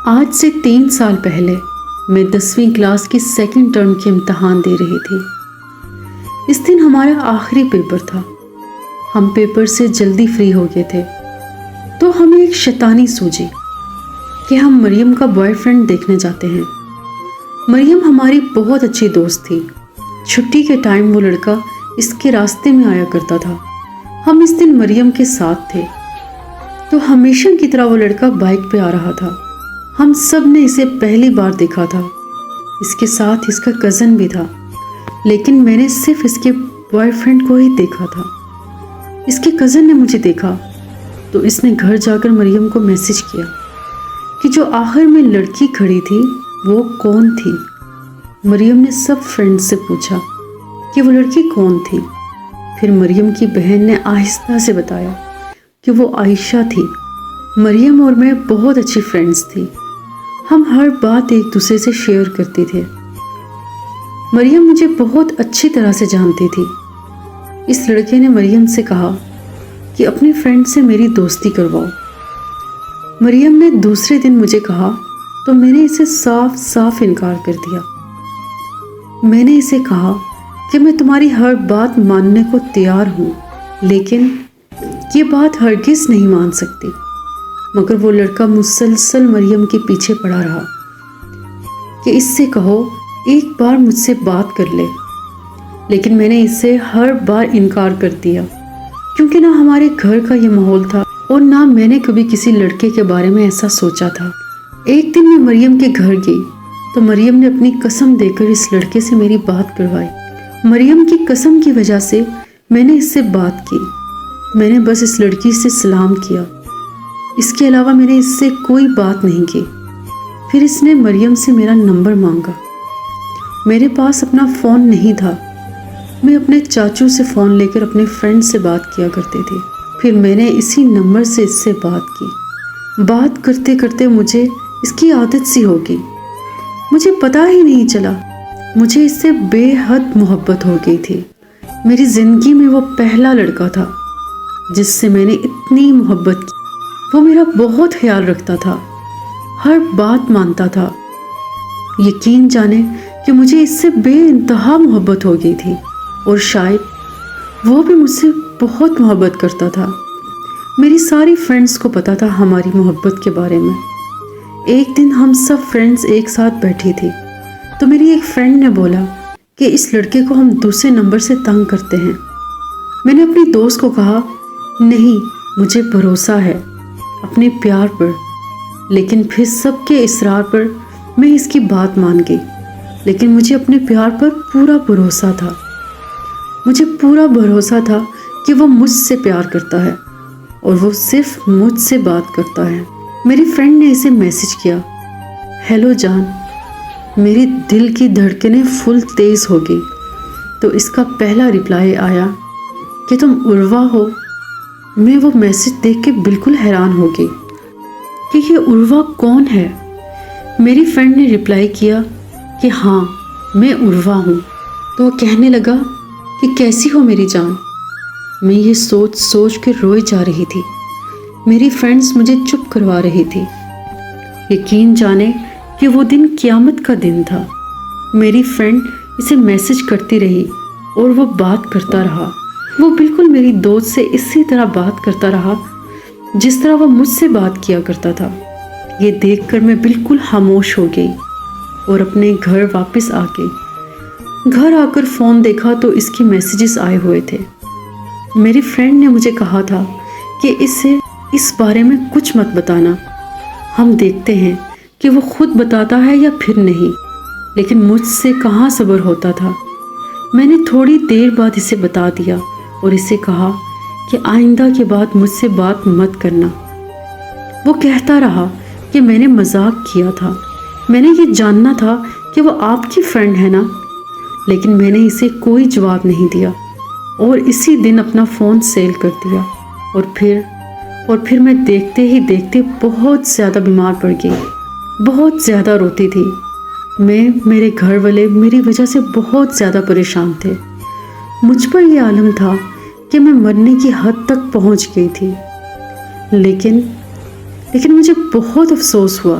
آج سے 3 سال پہلے میں 10ویں کلاس کی سیکنڈ ٹرم کے امتحان دے رہی تھی۔ اس دن ہمارا آخری پیپر تھا۔ ہم پیپر سے جلدی فری ہو گئے تھے تو ہمیں ایک شیطانی سوجی کہ ہم مریم کا بوائے فرینڈ دیکھنے جاتے ہیں۔ مریم ہماری بہت اچھی دوست تھی۔ چھٹی کے ٹائم وہ لڑکا اس کے راستے میں آیا کرتا تھا۔ ہم اس دن مریم کے ساتھ تھے تو ہمیشہ کی طرح وہ لڑکا بائک پہ آ رہا تھا۔ ہم سب نے اسے پہلی بار دیکھا تھا۔ اس کے ساتھ اس کا کزن بھی تھا، لیکن میں نے صرف اس کے بوائے فرینڈ کو ہی دیکھا تھا۔ اس کے کزن نے مجھے دیکھا تو اس نے گھر جا کر مریم کو میسج کیا کہ جو آخر میں لڑکی کھڑی تھی وہ کون تھی۔ مریم نے سب فرینڈ سے پوچھا کہ وہ لڑکی کون تھی۔ پھر مریم کی بہن نے آہستہ سے بتایا کہ وہ عائشہ تھی۔ مریم اور میں بہت اچھی فرینڈز تھی۔ ہم ہر بات ایک دوسرے سے شیئر کرتے تھے۔ مریم مجھے بہت اچھی طرح سے جانتی تھی۔ اس لڑکے نے مریم سے کہا کہ اپنی فرینڈ سے میری دوستی کرواؤ۔ مریم نے دوسرے دن مجھے کہا تو میں نے اسے صاف صاف انکار کر دیا۔ میں نے اسے کہا کہ میں تمہاری ہر بات ماننے کو تیار ہوں، لیکن یہ بات ہرگز نہیں مان سکتی۔ مگر وہ لڑکا مسلسل مریم کے پیچھے پڑا رہا کہ اس سے کہو ایک بار مجھ سے بات کر لے، لیکن میں نے اس سے ہر بار انکار کر دیا، کیونکہ نہ ہمارے گھر کا یہ ماحول تھا اور نہ میں نے کبھی کسی لڑکے کے بارے میں ایسا سوچا تھا۔ ایک دن میں مریم کے گھر گئی تو مریم نے اپنی قسم دے کر اس لڑکے سے میری بات کروائی۔ مریم کی قسم کی وجہ سے میں نے اس سے بات کی۔ میں نے بس اس لڑکی سے سلام کیا، اس کے علاوہ میں نے اس سے کوئی بات نہیں کی۔ پھر اس نے مریم سے میرا نمبر مانگا۔ میرے پاس اپنا فون نہیں تھا۔ میں اپنے چاچو سے فون لے کر اپنے فرینڈ سے بات کیا کرتے تھے۔ پھر میں نے اسی نمبر سے اس سے بات کی۔ بات کرتے کرتے مجھے اس کی عادت سی ہو گئی۔ مجھے پتہ ہی نہیں چلا، مجھے اس سے بے حد محبت ہو گئی تھی۔ میری زندگی میں وہ پہلا لڑکا تھا جس سے میں نے اتنی محبت کی۔ وہ میرا بہت خیال رکھتا تھا، ہر بات مانتا تھا۔ یقین جانے کہ مجھے اس سے بے انتہا محبت ہو گئی تھی، اور شاید وہ بھی مجھ سے بہت محبت کرتا تھا۔ میری ساری فرینڈز کو پتا تھا ہماری محبت کے بارے میں۔ ایک دن ہم سب فرینڈز ایک ساتھ بیٹھی تھی تو میری ایک فرینڈ نے بولا کہ اس لڑکے کو ہم دوسرے نمبر سے تنگ کرتے ہیں۔ میں نے اپنی دوست کو کہا نہیں، مجھے بھروسہ ہے اپنے پیار پر، لیکن پھر سب کے اصرار پر میں اس کی بات مان گئی۔ لیکن مجھے اپنے پیار پر پورا بھروسہ تھا۔ مجھے پورا بھروسہ تھا کہ وہ مجھ سے پیار کرتا ہے اور وہ صرف مجھ سے بات کرتا ہے۔ میری فرینڈ نے اسے میسج کیا، ہیلو جان۔ میری دل کی دھڑکنیں فل تیز ہو گئی تو اس کا پہلا رپلائی آیا کہ تم عروہ ہو۔ میں وہ میسج دیکھ کے بالکل حیران ہو گئی کہ یہ عروہ کون ہے۔ میری فرینڈ نے رپلائی کیا کہ ہاں میں عروہ ہوں۔ تو وہ کہنے لگا کہ کیسی ہو میری جان۔ میں یہ سوچ سوچ کے روئی جا رہی تھی۔ میری فرینڈز مجھے چپ کروا رہی تھی۔ یقین جانے کہ وہ دن قیامت کا دن تھا۔ میری فرینڈ اسے میسج کرتی رہی اور وہ بات کرتا رہا۔ وہ بالکل میری دوست سے اسی طرح بات کرتا رہا جس طرح وہ مجھ سے بات کیا کرتا تھا۔ یہ دیکھ کر میں بالکل خاموش ہو گئی اور اپنے گھر واپس آ گئی۔ گھر آ کر فون دیکھا تو اس کی میسیجز آئے ہوئے تھے۔ میری فرینڈ نے مجھے کہا تھا کہ اسے اس بارے میں کچھ مت بتانا، ہم دیکھتے ہیں کہ وہ خود بتاتا ہے یا پھر نہیں۔ لیکن مجھ سے کہاں صبر ہوتا تھا۔ میں نے تھوڑی دیر بعد اسے بتا دیا اور اسے کہا کہ آئندہ کے بعد مجھ سے بات مت کرنا۔ وہ کہتا رہا کہ میں نے مذاق کیا تھا، میں نے یہ جاننا تھا کہ وہ آپ کی فرینڈ ہے نا، لیکن میں نے اسے کوئی جواب نہیں دیا اور اسی دن اپنا فون سیل کر دیا۔ اور پھر میں دیکھتے ہی دیکھتے بہت زیادہ بیمار پڑ گئی، بہت زیادہ روتی تھی۔ میرے گھر والے میری وجہ سے بہت زیادہ پریشان تھے۔ مجھ پر یہ عالم تھا کہ میں مرنے کی حد تک پہنچ گئی تھی، لیکن مجھے بہت افسوس ہوا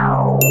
Wow.